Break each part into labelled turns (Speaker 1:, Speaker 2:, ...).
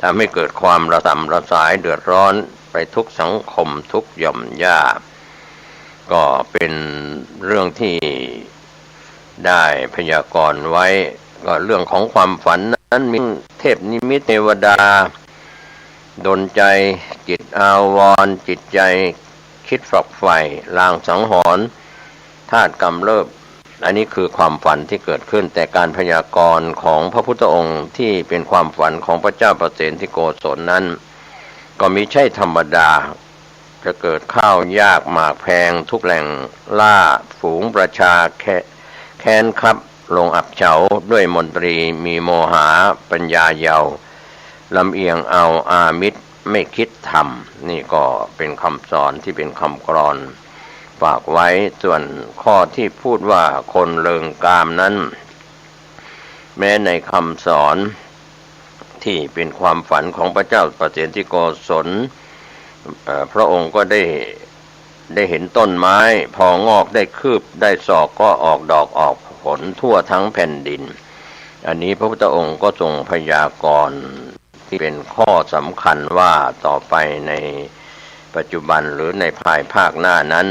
Speaker 1: ทำให้เกิดความระสำระสายเดือดร้อนไปทุกสังคมทุกหย่อมย่าก็เป็นเรื่องที่ได้พยากรณ์ไว้ก็เรื่องของความฝันนั้นมีเทพนิมิตเทวดาดลใจจิตอาวรณ์จิตใจคิดฝักใฝ่ลางสังหรณ์ธาตุกำเริบอันนี้คือความฝันที่เกิดขึ้นแต่การพยากรณ์ของพระพุทธองค์ที่เป็นความฝันของพระเจ้าประเสนที่โกศลนั้นก็มิใช่ธรรมดาจะเกิดข้าวยากหมากแพงทุกแหล่งล่าฝูงประชาแค้นครับลงอับเฉาด้วยมนตรีมีโมหะปัญญาเยาว์ลำเอียงเอาอามิตรไม่คิดทำนี่ก็เป็นคำสอนที่เป็นคำกลอนฝากไว้ส่วนข้อที่พูดว่าคนเริงกามนั้นแม้ในคำสอนที่เป็นความฝันของพระเจ้าประเสนที่โกศลพระองค์ก็ได้เห็นต้นไม้พองอกได้คืบได้ศอกก็ออกดอกออกผลทั่วทั้งแผ่นดินอันนี้พระพุทธองค์ก็ทรงพยากรณ์ที่เป็นข้อสำคัญว่าต่อไปในปัจจุบันหรือในภายภาคหน้านั้น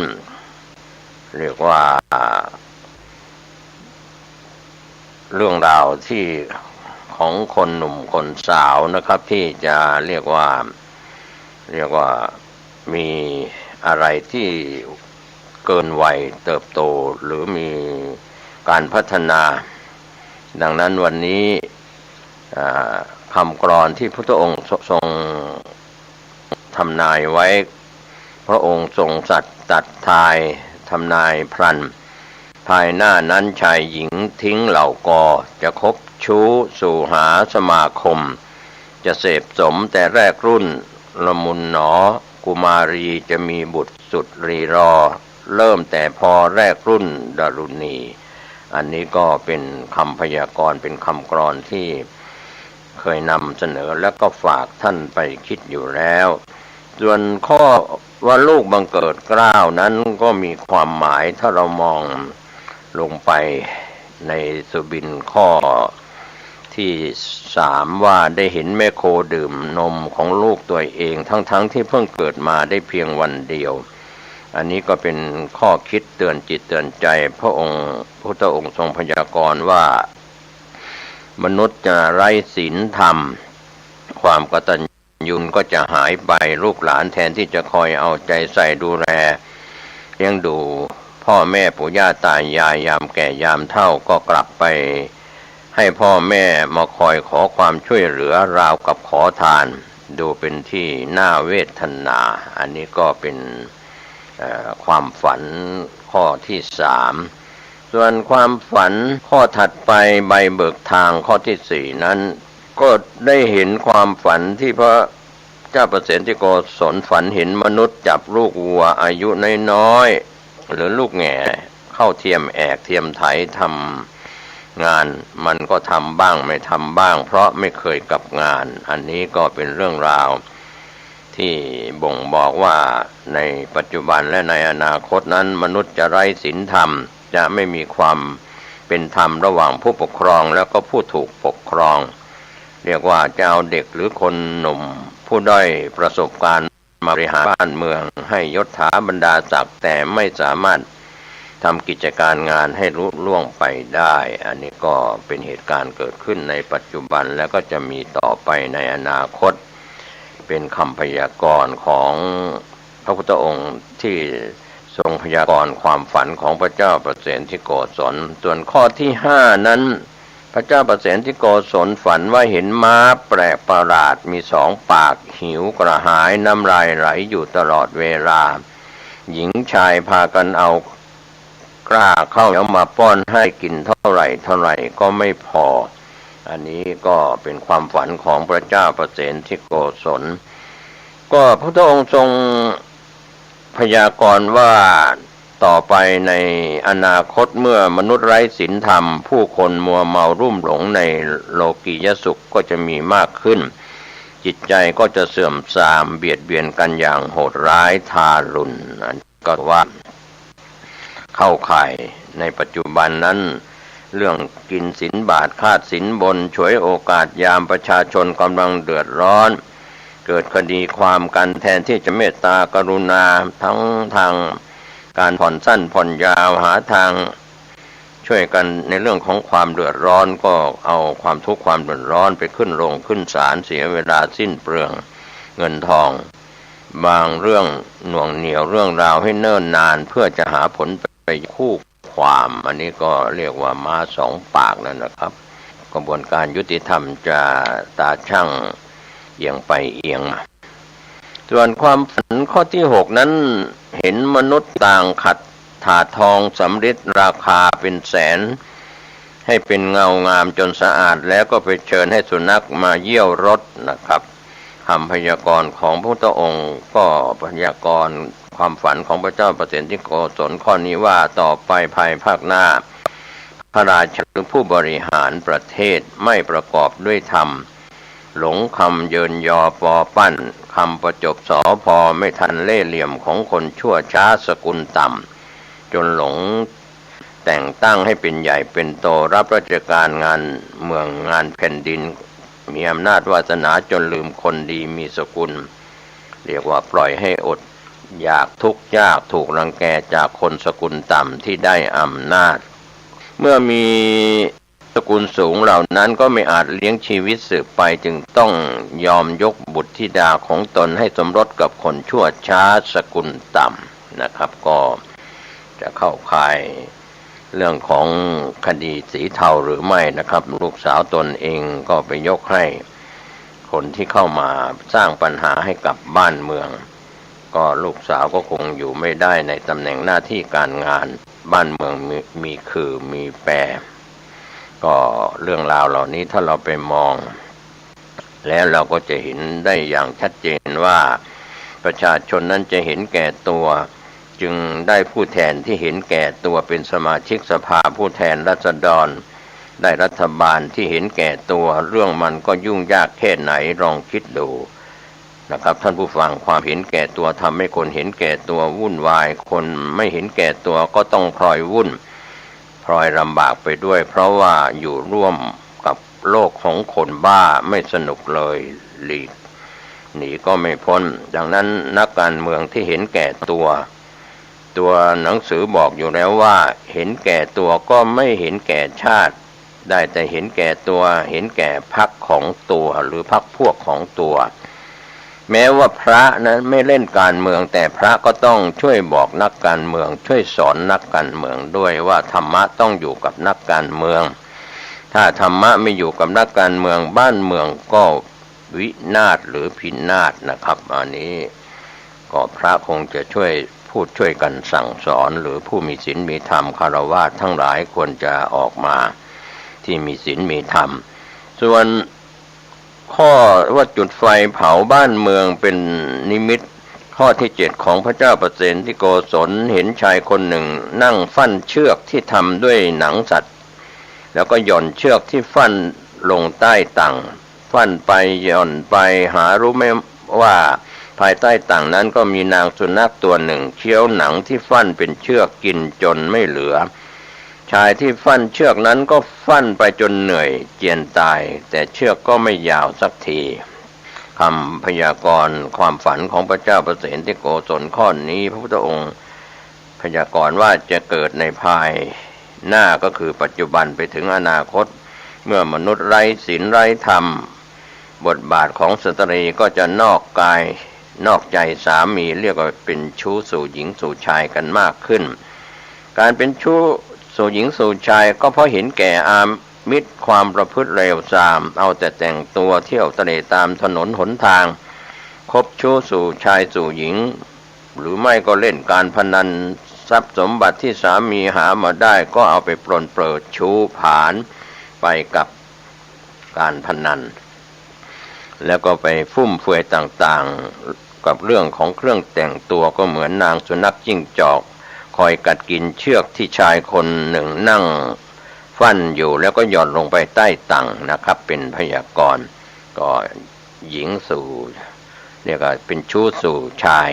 Speaker 1: เรียกว่าเรื่องราวที่ของคนหนุ่มคนสาวนะครับที่จะเรียกว่ามีอะไรที่เกินวัยเติบโตหรือมีการพัฒนาดังนั้นวันนี้คำกลอนที่พระพุทธองค์ทรงทำนายไว้พระองค์ทรงสัตย์ตัดทายทำนายพลันภายหน้านั้นชายหญิงทิ้งเหล่ากอจะคบชู้สู่หาสมาคมจะเสพสมแต่แรกรุ่นละมุนหนอกุมารีจะมีบุตรสุดรีรอเริ่มแต่พอแรกรุ่นดารุณีอันนี้ก็เป็นคำพยากรณ์เป็นคำกลอนที่เคยนำเสนอแล้วก็ฝากท่านไปคิดอยู่แล้วส่วนข้อว่าลูกบังเกิดเกล้านั้นก็มีความหมายถ้าเรามองลงไปในสุบินข้อที่3ว่าได้เห็นแม่โคดื่มนมของลูกตัวเองทั้งที่เพิ่งเกิดมาได้เพียงวันเดียวอันนี้ก็เป็นข้อคิดเตือนจิตเตือนใจพระพุทธองค์ทรงพยากรณ์ว่ามนุษย์จะไร้ศีลธรรมความกตัญญูก็จะหายไปลูกหลานแทนที่จะคอยเอาใจใส่ดูแลเลี้ยงดูพ่อแม่ปู่ย่าตายายยามแก่ยามเฒ่าก็กลับไปให้พ่อแม่มาคอยขอความช่วยเหลือราวกับขอทานดูเป็นที่น่าเวทนาอันนี้ก็เป็นความฝันข้อที่3ส่วนความฝันข้อถัดไปใบเบิกทางข้อที่4นั้นก็ได้เห็นความฝันที่พระเจ้าประเสนที่โกศลฝันเห็นมนุษย์จับลูกวัวอายุน้อยๆหรือลูกแง่เข้าเทียมแอกเทียมไถทำงานมันก็ทำบ้างไม่ทำบ้างเพราะไม่เคยกับงานอันนี้ก็เป็นเรื่องราวที่บ่งบอกว่าในปัจจุบันและในอนาคตนั้นมนุษย์จะไร้ศีลธรรมจะไม่มีความเป็นธรรมระหว่างผู้ปกครองแล้วก็ผู้ถูกปกครองเรียกว่าจะเอาเด็กหรือคนหนุ่มผู้ด้อยประสบการณ์มาบริหารบ้านเมืองให้ยศถาบรรดาศักดิ์แต่ไม่สามารถทำกิจการงานให้ลุล่วงไปได้อันนี้ก็เป็นเหตุการณ์เกิดขึ้นในปัจจุบันแล้วก็จะมีต่อไปในอนาคตเป็นคำพยากรณ์ของพระพุทธองค์ที่ทรงพยากรณ์ความฝันของพระเจ้าประเสนที่โกศลส่วนข้อที่5นั้นพระเจ้าประเสนที่โกศลฝันว่าเห็นม้าแปลกประหลาดมี2 ปากหิวกระหายน้ำลายไหลอยู่ตลอดเวลาหญิงชายพากันเอากล้าเข้าแล้วมาป้อนให้กินเท่าไหร่ก็ไม่พออันนี้ก็เป็นความฝันของพระเจ้าประเสนที่โกศลก็พระองค์ทรงพยากรณ์ว่าต่อไปในอนาคตเมื่อมนุษย์ไร้ศีลธรรมผู้คนมัวเมารุ่มหลงในโลกียสุขก็จะมีมากขึ้นจิตใจก็จะเสื่อมทรามเบียดเบียนกันอย่างโหดร้ายทารุณก็ว่าเข้าข่ายในปัจจุบันนั้น เรื่องกินสินบาทคาดสินบนฉวยโอกาสยามประชาชนกำลังเดือดร้อนเกิดคดีความกันแทนที่จะเมตตากรุณาทั้งทางการผ่อนสั้นผ่อนยาวหาทางช่วยกันในเรื่องของความเดือดร้อนก็เอาความทุกข์ความเดือดร้อนไปขึ้นโรงขึ้นศาลเสียเวลาสิ้นเปลืองเงินทองบางเรื่องหน่วงเหนี่ยวเรื่องราวให้เนิ่นนานเพื่อจะหาผลไปคู่ความอันนี้ก็เรียกว่าม้าสองปากนั่นนะครับกระบวนการยุติธรรมจะตาช่างเอียงไปเอียงมาส่วนความฝันข้อที่6นั้นเห็นมนุษย์ต่างขัดถาดทองสำริดราคาเป็นแสนให้เป็นเงางามจนสะอาดแล้วก็ไปเชิญให้สุนัขมาเยี่ยวรถนะครับคำพยากรณ์ของพระพุทธองค์ก็พยากรณ์ความฝันของพระเจ้าประเสนที่โกศลข้อนี้ว่าต่อไปภายภาคหน้าพระราชาหรือผู้บริหารประเทศไม่ประกอบด้วยธรรมหลงคำเยินยอปอปั้นคำประจบสอพอไม่ทันเล่ห์เหลี่ยมของคนชั่วช้าสกุลต่ำจนหลงแต่งตั้งให้เป็นใหญ่เป็นโตรับราชการงานเมืองงานแผ่นดินมีอำนาจวาสนาจนลืมคนดีมีสกุลเรียกว่าปล่อยให้อดอยากทุกข์ยากถูกรังแกจากคนสกุลต่ำที่ได้อำนาจเมื่อมีสกุลสูงเหล่านั้นก็ไม่อาจเลี้ยงชีวิตสืบไปจึงต้องยอมยกบุตรธิดาของตนให้สมรสกับคนชั่วช้าสกุลต่ำนะครับก็จะเข้าข่ายเรื่องของคดีสีเทาหรือไม่นะครับลูกสาวตนเองก็ไปยกให้คนที่เข้ามาสร้างปัญหาให้กับบ้านเมืองก็ลูกสาวก็คงอยู่ไม่ได้ในตำแหน่งหน้าที่การงานบ้านเมืองมีคือมีแปรก็เรื่องราวเหล่านี้ถ้าเราไปมองแล้วเราก็จะเห็นได้อย่างชัดเจนว่าประชาชนนั้นจะเห็นแก่ตัวจึงได้ผู้แทนที่เห็นแก่ตัวเป็นสมาชิกสภาผู้แทนราษฎรได้รัฐบาลที่เห็นแก่ตัวเรื่องมันก็ยุ่งยากแค่ไหนลองคิดดูนะครับท่านผู้ฟังความเห็นแก่ตัวทำให้คนเห็นแก่ตัววุ่นวายคนไม่เห็นแก่ตัวก็ต้องพลอยวุ่นพลอยลำบากไปด้วยเพราะว่าอยู่ร่วมกับโลกของคนบ้าไม่สนุกเลยหลีกหนีก็ไม่พ้นดังนั้นนักการเมืองที่เห็นแก่ตัวหนังสือบอกอยู่แล้วว่าเห็นแก่ตัวก็ไม่เห็นแก่ชาติได้แต่เห็นแก่ตัวเห็นแก่พรรคของตัวหรือพรรคพวกของตัวแม้ว่าพระนั้นไม่เล่นการเมืองแต่พระก็ต้องช่วยบอกนักการเมืองช่วยสอนนักการเมืองด้วยว่าธรรมะต้องอยู่กับนักการเมืองถ้าธรรมะไม่อยู่กับนักการเมืองบ้านเมืองก็วินาศหรือพินาศนะครับอันนี้ก็พระคงจะช่วยพูดช่วยกันสั่งสอนหรือผู้มีศีลมีธรรมคฤหัสถ์ทั้งหลายควรจะออกมาที่มีศีลมีธรรมส่วนข้อว่าจุดไฟเผาบ้านเมืองเป็นนิมิตข้อที่7ของพระเจ้าประเสนที่โกศลเห็นชายคนหนึ่งนั่งฟั่นเชือกที่ทำด้วยหนังสัตว์แล้วก็หย่อนเชือกที่ฟั่นลงใต้ตังฟั่นไปหย่อนไปหารู้ไหมว่าภายใต้ตังนั้นก็มีนางสุนัขตัวหนึ่งเคี้ยวหนังที่ฟั่นเป็นเชือกกินจนไม่เหลือชายที่ฟั่นเชือกนั้นก็ฟั่นไปจนเหนื่อยเจียนตายแต่เชือกก็ไม่ยาวสักทีคำพยากรณ์ความฝันของพระเจ้าประเสนที่โกศลข้อนี้พระพุทธองค์พยากรณ์ว่าจะเกิดในภายหน้าก็คือปัจจุบันไปถึงอนาคตเมื่อมนุษย์ไร้ศีลไร้ธรรมบทบาทของสตรีก็จะนอกกายนอกใจสามีเรียกว่าเป็นชู้สู่หญิงสู่ชายกันมากขึ้นการเป็นชู้สู่หญิงสู่ชายก็เพราะเห็นแก่อามิตรความประพฤติเลวทรามเอาแต่แต่งตัวเที่ยวเตร่ตามถนนหนทางคบชู้สู่ชายสู่หญิงหรือไม่ก็เล่นการพนันทรัพย์สมบัติที่สามีหามาได้ก็เอาไปปลนเปิดชู้ผลาญไปกับการพนันแล้วก็ไปฟุ่มเฟือยต่างๆกับเรื่องของเครื่องแต่งตัวก็เหมือนนางสุนัขจิ้งจอกคอยกัดกินเชือกที่ชายคนหนึ่งนั่งฟั่นอยู่แล้วก็หย่อนลงไปใต้ตังนะครับเป็นพยากรณ์ก็หญิงสู่เรียกว่าเป็นชู้สู่ชาย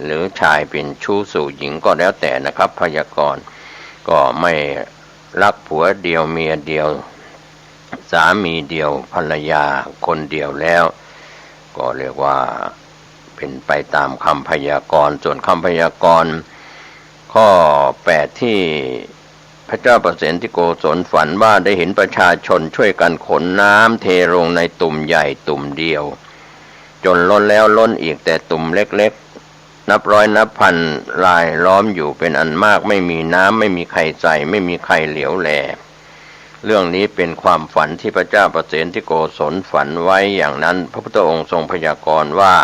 Speaker 1: หรือชายเป็นชู้สู่หญิงก็แล้วแต่นะครับพยากรณ์ก็ไม่ รักผัวเดียวเมียเดียวสามีเดียวภรรยาคนเดียวแล้วก็เรียกว่าเป็นไปตามคำพยากรณ์ส่วนคำพยากรณ์ข้อ8ที่พระเจ้าประเสนที่โกศลฝันว่าได้เห็นประชาชนช่วยกันขนน้ำเทลงในตุ่มใหญ่ตุ่มเดียวจนล้นแล้วล้นอีกแต่ตุ่มเล็กๆนับร้อยนับพันรายล้อมอยู่เป็นอันมากไม่มีน้ำไม่มีใครใส่ไม่มีใครเหลียวแลเรื่องนี้เป็นความฝันที่พระเจ้าประเสนที่โกศลฝันไว้อย่างนั้นพระพุทธองค์ทรงพยากรณ์ว่า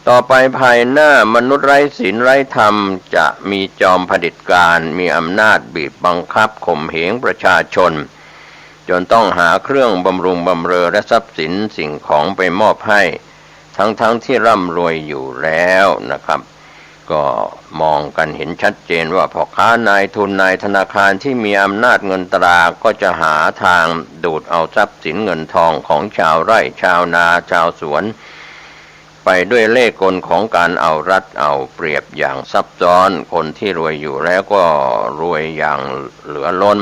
Speaker 1: ต่อไปภายหน้ามนุษย์ไร้ศีลไร้ธรรมจะมีจอมเผด็จการมีอำนาจบีบบังคับข่มเหงประชาชนจนต้องหาเครื่องบำรุงบำเรอและทรัพย์สินสิ่งของไปมอบให้ทั้งที่ร่ำรวยอยู่แล้วนะครับก็มองกันเห็นชัดเจนว่าพ่อค้านายทุนนายธนาคารที่มีอำนาจเงินตราก็จะหาทางดูดเอาทรัพย์สินเงินทองของชาวไร่ชาวนาชาวสวนไปด้วยเล่ห์กลของการเอารัดเอาเปรียบอย่างซับซ้อนคนที่รวยอยู่แล้วก็รวยอย่างเหลือล้น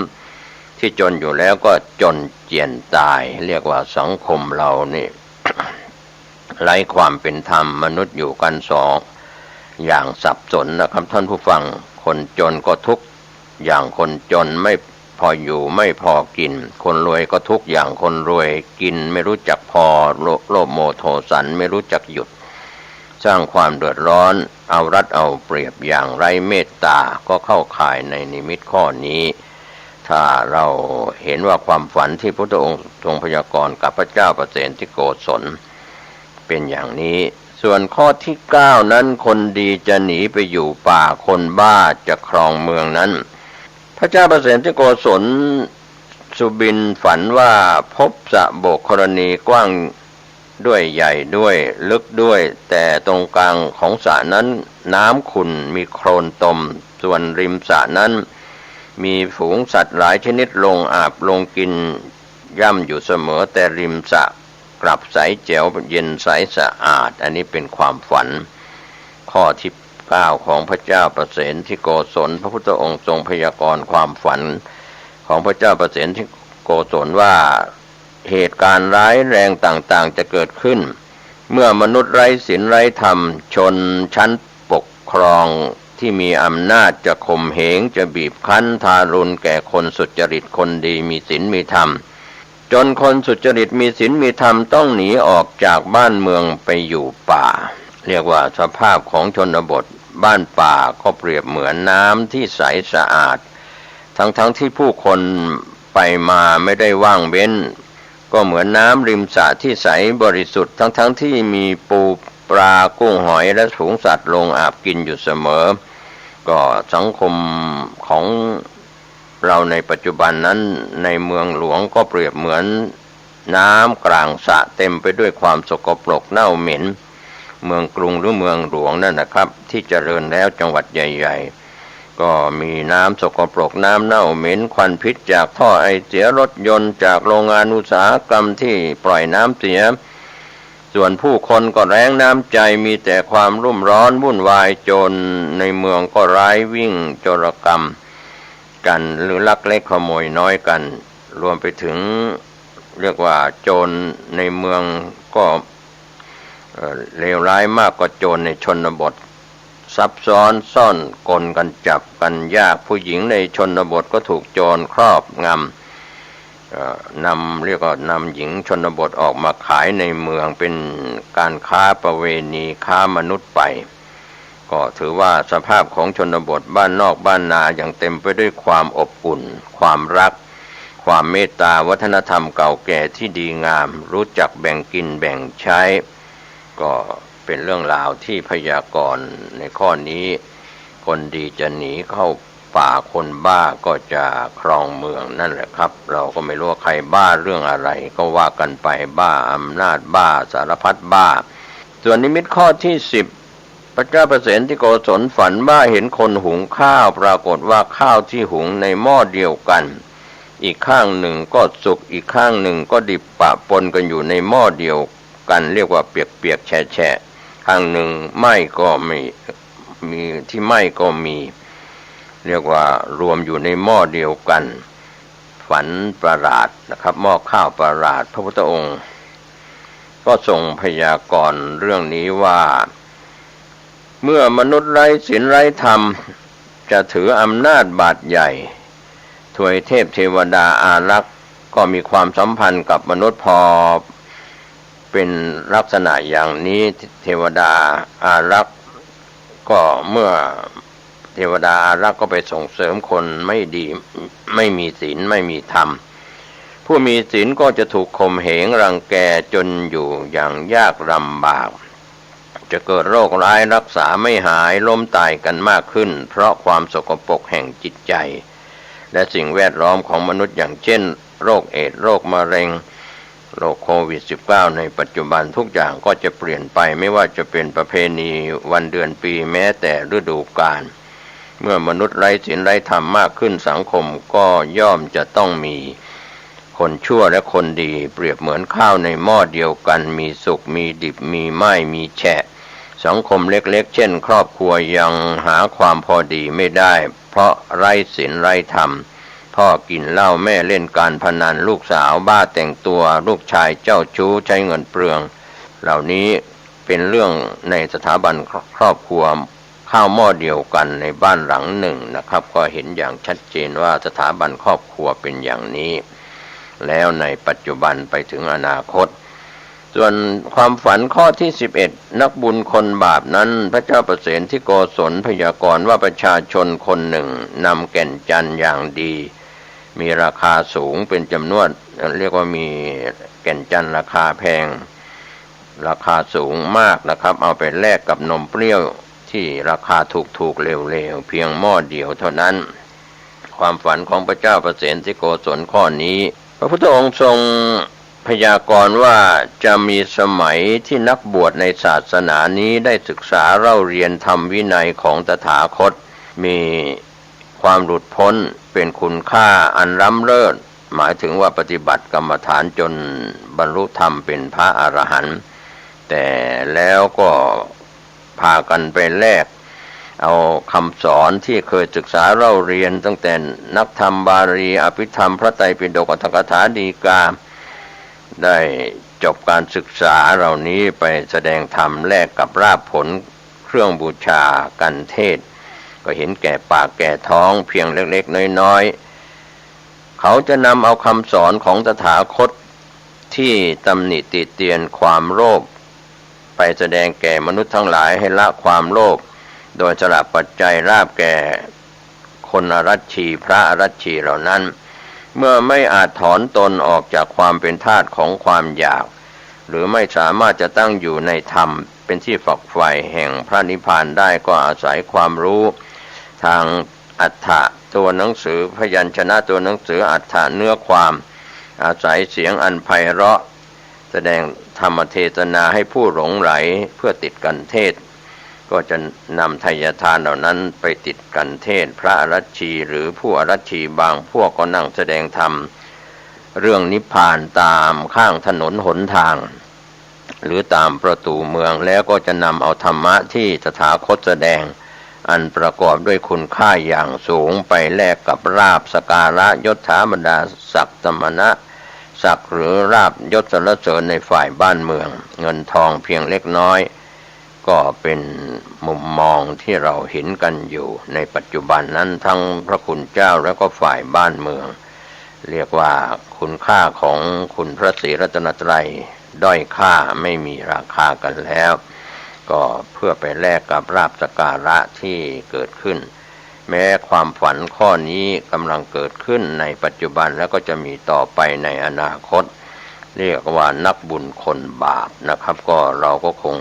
Speaker 1: ที่จนอยู่แล้วก็จนเจียนตายเรียกว่าสังคมเรานี่ ไร้ความเป็นธรรมมนุษย์อยู่กันสองอย่างสับสนนะครับท่านผู้ฟังคนจนก็ทุกข์อย่างคนจนไม่พออยู่ไม่พอกินคนรวยก็ทุกข์อย่างคนรวยกินไม่รู้จักพอโลภโมโทสันไม่รู้จักหยุดสร้างความเดือดร้อนเอารัดเอาเปรียบอย่างไร้เมตตาก็เข้าข่ายในนิมิตข้อนี้ถ้าเราเห็นว่าความฝันที่พระพุทธองค์ทรงพยากรณ์กับพระเจ้าประเสนที่โกศลเป็นอย่างนี้ส่วนข้อที่9นั้นคนดีจะหนีไปอยู่ป่าคนบ้าจะครองเมืองนั้นพระเจ้าประเสนที่โกศลสุบินฝันว่าพบสระโบกธรณีกว้างด้วยใหญ่ด้วยลึกด้วยแต่ตรงกลางของสระนั้นน้ำขุ่นมีโคลนตมส่วนริมสระนั้นมีฝูงสัตว์หลายชนิดลงอาบลงกินย่ำอยู่เสมอแต่ริมสระกลับใสแจ๋วเย็นใสสะอาดอันนี้เป็นความฝันข้อที่9ของพระเจ้าประเสนที่โกศลพระพุทธองค์ทรงพยากรณ์ความฝันของพระเจ้าประเสนที่โกศลว่าเหตุการณ์ร้ายแรงต่างๆจะเกิดขึ้นเมื่อมนุษย์ไร้ศีลไร้ธรรมชนชั้นปกครองที่มีอำนาจจะข่มเหงจะบีบคั้นทารุณแก่คนสุจริตคนดีมีศีลมีธรรมจนคนสุจริตมีศีลมีธรรมต้องหนีออกจากบ้านเมืองไปอยู่ป่าเรียกว่าสภาพของชนบทบ้านป่าก็เปรียบเหมือนน้ำที่ใสสะอาดทั้งที่ผู้คนไปมาไม่ได้ว่างเว้นก็เหมือนน้ำริมสระที่ใสบริสุทธิ์ทั้งที่มีปูปลากุ้งหอยและฝูงสัตว์ลงอาบกินอยู่เสมอก็สังคมของเราในปัจจุบันนั้นในเมืองหลวงก็เปรียบเหมือนน้ำกลางสระเต็มไปด้วยความสกปรกเน่าเหม็นเมืองกรุงหรือเมืองหลวงนั่นนะครับที่เจริญแล้วจังหวัดใหญ่ๆก็มีน้ำสกปรกน้ำเน่าเหม็นควันพิษจากท่อไอเสียรถยนต์จากโรงงานอุตสาหกรรมที่ปล่อยน้ำเสียส่วนผู้คนก็แรงน้ำใจมีแต่ความรุ่มร้อนวุ่นวายโจรในเมืองก็ร้ายวิ่งโจรกรรมกันหรือลักเล็กขโมยน้อยกันรวมไปถึงเรียกว่าโจรในเมืองก็เลวร้ายมากกว่าโจรในชนบทซับซ้อนซ่อนกลกันจับกันยากผู้หญิงในชนบทก็ถูกโจรครอบงำเรียกว่านำหญิงชนบทออกมาขายในเมืองเป็นการค้าประเวณีค้ามนุษย์ไปก็ถือว่าสภาพของชนบทบ้านนอกบ้านนาอย่างเต็มไปด้วยความอบอุ่นความรักความเมตตาวัฒนธรรมเก่าแก่ที่ดีงามรู้จักแบ่งกินแบ่งใช้ก็เป็นเรื่องราวที่พยากรณ์ในข้อนี้คนดีจะหนีเข้าป่าคนบ้าก็จะครองเมืองนั่นแหละครับเราก็ไม่รู้ว่าใครบ้าเรื่องอะไรก็ว่ากันไปบ้าอำนาจบ้าสารพัดบ้าส่วนนิมิตข้อที่10พระเจ้าประเสนที่โกศลฝันว่าเห็นคนหุงข้าวปรากฏว่าข้าวที่หุงในหม้อเดียวกันอีกข้างหนึ่งก็สุกอีกข้างหนึ่งก็ดิบปะปนกันอยู่ในหม้อเดียวกันเรียกว่าเปียกๆแฉะๆข้างหนึ่งไหม้ก็ไม่มีที่ไหม้ก็มีเรียกว่ารวมอยู่ในหม้อเดียวกัน ฝันประหลาดนะครับหม้อข้าวประหลาดพระพุทธองค์ก็ทรงพยากรณ์เรื่องนี้ว่าเมื่อมนุษย์ไร้ศีลไร้ธรรมจะถืออำนาจบาดใหญ่ทวยเทพเทวดาอารักษ์ก็มีความสัมพันธ์กับมนุษย์พอเป็นลักษณะอย่างนี้เทวดาอารักษ์ก็เมื่อเทวดาอารักษ์ก็ไปส่งเสริมคนไม่ดีไม่มีศีลไม่มีธรรมผู้มีศีลก็จะถูกข่มเหงรังแกจนอยู่อย่างยากลำบากจะเกิดโรคร้ายรักษาไม่หายล้มตายกันมากขึ้นเพราะความสกปรกแห่งจิตใจและสิ่งแวดล้อมของมนุษย์อย่างเช่นโรคเอดส์โรคมะเร็งโรคโควิด -19 ในปัจจุบันทุกอย่างก็จะเปลี่ยนไปไม่ว่าจะเป็นประเพณีวันเดือนปีแม้แต่ฤดูกาลเมื่อมนุษย์ไร้ศีลไร้ธรรมมากขึ้นสังคมก็ย่อมจะต้องมีคนชั่วและคนดีเปรียบเหมือนข้าวในหม้อเดียวกันมีสุกมีดิบมีไหม้มีแฉะสังคมเล็กๆเช่นครอบครัวยังหาความพอดีไม่ได้เพราะไร้ศีลไร้ธรรมพ่อกินเหล้าแม่เล่นการพนันลูกสาวบ้าแต่งตัวลูกชายเจ้าชู้ใช้เงินเปลืองเหล่านี้เป็นเรื่องในสถาบันครอบครัวข้าวหม้อเดียวกันในบ้านหลังหนึ่งนะครับก็เห็นอย่างชัดเจนว่าสถาบันครอบครัวเป็นอย่างนี้แล้วในปัจจุบันไปถึงอนาคตส่วนความฝันข้อที่11นักบุญคนบาปนั้นพระเจ้าประเสนที่โกศลพยากรณ์ว่าประชาชนคนหนึ่งนำแก่นจันทร์อย่างดีมีราคาสูงเป็นจำนวนเรียกว่ามีแก่นจันทร์ราคาแพงราคาสูงมากนะครับเอาไปแลกกับนมเปรี้ยวที่ราคาถูกๆเร็วๆเพียงหม้อเดียวเท่านั้นความฝันของพระเจ้าประเสนที่โกศลข้อนี้พระพุทธองค์ทรงพยากรณ์ว่าจะมีสมัยที่นักบวชในศาสนานี้ได้ศึกษาเล่าเรียนธรรมวินัยของตถาคตมีความหลุดพ้นเป็นคุณค่าอันล้ำเลิศหมายถึงว่าปฏิบัติกรรมฐานจนบรรลุธรรมเป็นพระอรหันต์แต่แล้วก็พากันไปแลกเอาคำสอนที่เคยศึกษาเล่าเรียนตั้งแต่นักธรรมบาลีอภิธรรมพระไตรปิฎกอัตถกถาฎีกาได้จบการศึกษาเหล่านี้ไปแสดงธรรมแลกกับราภผลเครื่องบูชากันเทศก็เห็นแก่ปากแก่ท้องเพียงเล็กๆน้อยๆเขาจะนำเอาคำสอนของตถาคตที่ตำหนิติเตียนความโลภไปแสดงแก่มนุษย์ทั้งหลายให้ละความโลภโดยสละปัจจัยราบแก่คนอรัชชีพระอรัชชีเหล่านั้นเมื่อไม่อาจถอนตนออกจากความเป็นทาสของความอยากหรือไม่สามารถจะตั้งอยู่ในธรรมเป็นที่ฝักใฝ่แห่งพระนิพพานได้ก็อาศัยความรู้ทางอัฏฐะตัวหนังสือพยัญชนะตัวหนังสืออัฏฐะเนื้อความอาศัยเสียงอันไพเราะแสดงธรรมเทศนาให้ผู้หลงไหลเพื่อติดกันเทศก็จะนำไทยทานเหล่านั้นไปติดกันเทศพระอรัชชีหรือผู้อรัชชีบางพวกก็นั่งแสดงธรรมเรื่องนิพพานตามข้างถนนหนทางหรือตามประตูเมืองแล้วก็จะนำเอาธรรมะที่ตถาคตแสดงอันประกอบด้วยคุณค่าอย่างสูงไปแลกกับราบสการะยศถาบรรดาศักดิ์สมณะศักดิ์หรือราบยศสรรเสริญในฝ่ายบ้านเมืองเงินทองเพียงเล็กน้อยก็เป็นมุมมองที่เราเห็นกันอยู่ในปัจจุบันนั้นทั้งพระคุณเจ้าแล้วก็ฝ่ายบ้านเมืองเรียกว่าคุณค่าของคุณพระศรีรัตนตรัยด้อยค่าไม่มีราคากันแล้วก็เพื่อไปแลกกับราบสการะที่เกิดขึ้นแม้ความฝันข้อนี้กำลังเกิดขึ้นในปัจจุบันแล้วก็จะมีต่อไปในอนาคตเรียกว่านักบุญคนบาปนะครับก็เราก็คง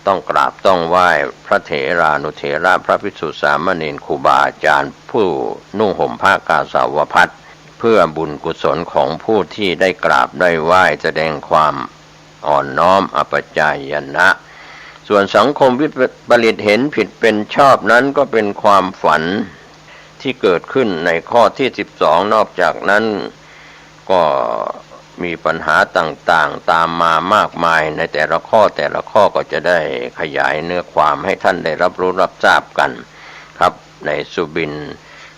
Speaker 1: ต้องกราบต้องไหว้พระเถรานุเถระพระภิกษุสามเณรครูบาอาจารย์ผู้นุ่งห่มผ้ากาสาวพัสต์เพื่อบุญกุศลของผู้ที่ได้กราบได้ไหว้แสดงความอ่อนน้อมอปจายนะส่วนสังคมวิปริตเห็นผิดเป็นชอบนั้นก็เป็นความฝันที่เกิดขึ้นในข้อที่12นอกจากนั้นก็มีปัญหาต่างๆตามมามากมายในแต่ละข้อก็จะได้ขยายเนื้อความให้ท่านได้รับรู้รับทราบกันครับในสุบิน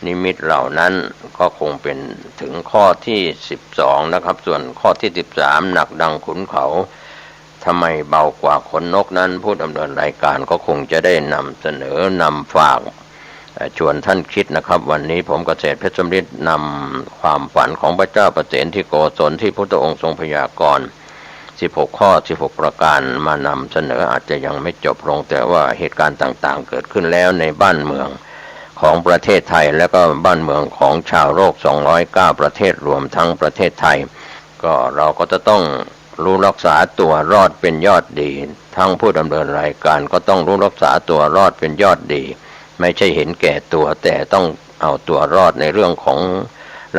Speaker 1: นิมิตเหล่านั้นก็คงเป็นถึงข้อที่12นะครับส่วนข้อที่13หนักดังขุนเขาทำไมเบากว่าขนนกนั้นผู้ดำเนินรายการก็คงจะได้นำเสนอนำฝากชวนท่านคิดนะครับวันนี้ผมเกษตรเพชรสมฤทธิ์นำความฝันของพระเจ้าประเสนที่โกศลที่พระพุทธองค์ทรงพยากรณ์16ข้อ16ประการมานำเสนออาจจะยังไม่จบลงแต่ว่าเหตุการณ์ต่างๆเกิดขึ้นแล้วในบ้านเมืองของประเทศไทยและก็บ้านเมืองของชาวโลก209ประเทศรวมทั้งประเทศไทยก็เราก็จะต้องรู้รักษาตัวรอดเป็นยอดดีทั้งผู้ดำเนินรายการก็ต้องรู้รักษาตัวรอดเป็นยอดดีไม่ใช่เห็นแก่ตัวแต่ต้องเอาตัวรอดในเรื่องของ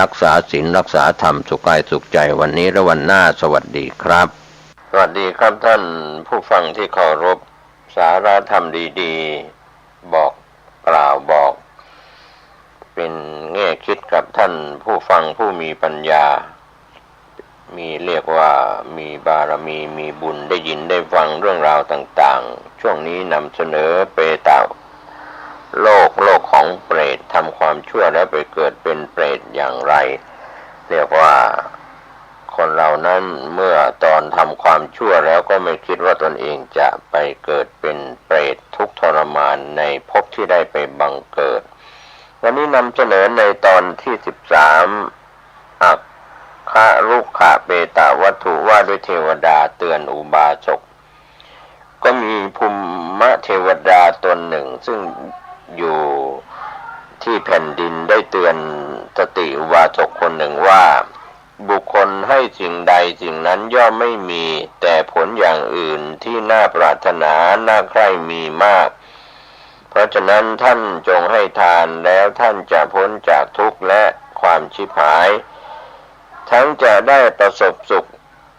Speaker 1: รักษาศีลรักษาธรรมสุขกายสุขใจวันนี้และวันหน้าสวัสดีครับสวัสดีครับท่านผู้ฟังที่เคารพสาระธรรมดีๆบอกกล่าวบอกเป็นแง่คิดกับท่านผู้ฟังผู้มีปัญญามีเรียกว่ามีบารมีมีบุญได้ยินได้ฟังเรื่องราวต่างๆช่วงนี้นำเสนอเปตาโลกของเปรตทำความชั่วแล้วไปเกิดเป็นเปรตอย่างไรเรียกว่าคนเรานั้นเมื่อตอนทำความชั่วแล้วก็ไม่คิดว่าตนเองจะไปเกิดเป็นเปรตทุกข์ทรมานในภพที่ได้ไปบังเกิดวันนี้นำเสนอในตอนที่13อักขะรุขะเปตาวัตถุว่าด้วยเทวดาเตือนอุบาสกก็มีภูมิเทวดาตนหนึ่งซึ่งอยู่ที่แผ่นดินได้เตือนสติอุบาสกคนหนึ่งว่าบุคคลให้สิ่งใดสิ่งนั้นย่อมไม่มีแต่ผลอย่างอื่นที่น่าปรารถนาน่าใคร่มีมากเพราะฉะนั้นท่านจงให้ทานแล้วท่านจะพ้นจากทุกข์และความชิบหายทั้งจะได้ประสบสุข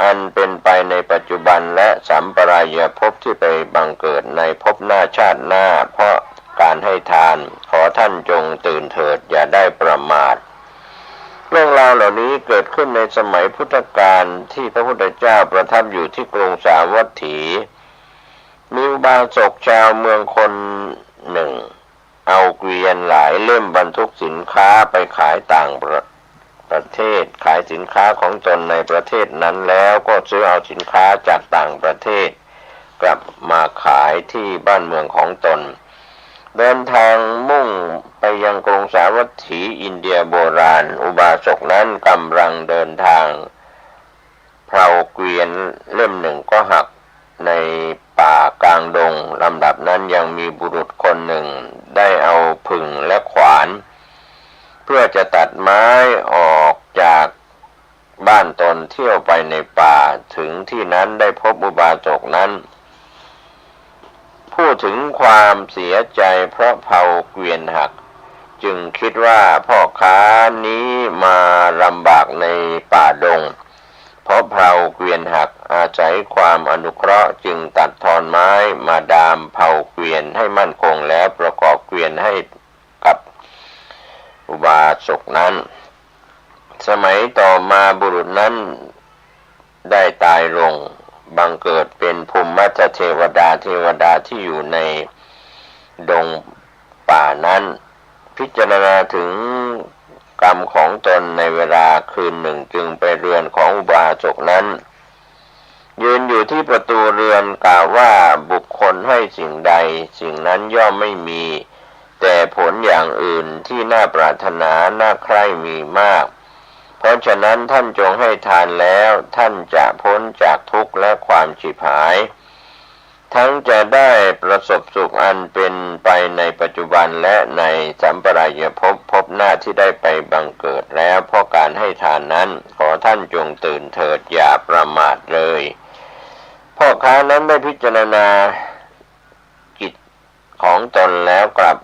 Speaker 1: อันเป็นไปในปัจจุบันและสัมปรายภพที่ไปบังเกิดในภพหน้าชาติหน้าเพราะการให้ทานขอท่านจงตื่นเถิดอย่าได้ประมาทเรื่องราวเหล่านี้เกิดขึ้นในสมัยพุทธกาลที่พระพุทธเจ้าประทับอยู่ที่กรุงสาวัตถีมีอุบาสกชาวเมืองคนหนึ่งเอาเกวียนหลายเล่มบรรทุกสินค้าไปขายต่างประเทศขายสินค้าของตนในประเทศนั้นแล้วก็ซื้อเอาสินค้าจากต่างประเทศกลับมาขายที่บ้านเมืองของตนเดินทางมุ่งไปยังกรุงสาวัตถีอินเดียโบราณอุบาสกนั้นกำลังเดินทางเพลาเกวียนเล่มหนึ่งก็หักในป่ากลางดงลำดับนั้นยังมีบุรุษคนหนึ่งได้เอาผึ่งและขวานเพื่อจะตัดไม้ออกจากบ้านตนเที่ยวไปในป่าถึงที่นั้นได้พบอุบาสกนั้นพูดถึงความเสียใจเพราะเผาเกวียนหักจึงคิดว่าพ่อค้านี้มาลำบากในป่าดงเพราะเผาเกวียนหักอาศัยความอนุเคราะห์จึงตัดทอนไม้มาดามเผาเกวียนให้มั่นคงแล้วประกอบเกวียนให้กับอุบาสกนั้นสมัยต่อมาบุรุษนั้นได้ตายลงบังเกิดเป็นภูมิมัจเทวดาที่อยู่ในดงป่านั้นพิจารณาถึงกรรมของตนในเวลาคืนหนึ่งจึงไปเรือนของอุบาสกนั้นยืนอยู่ที่ประตูเรือนกล่าวว่าบุคคลให้สิ่งใดสิ่งนั้นย่อมไม่มีแต่ผลอย่างอื่นที่น่าปรารถนาน่าใคร่มีมากเพราะฉะนั้นท่านจงให้ทานแล้วท่านจะพ้นจากทุกข์และความฉิบหายทั้งจะได้ประสบสุขอันเป็นไปในปัจจุบันและในสัมปรายภพหน้าที่ได้ไปบังเกิดแล้วเพราะการให้ทานนั้นขอท่านจงตื่นเถิดอย่าประมาทเลยพ่อค้านั้นได้พิจารณากิจของตนแล้วกลับ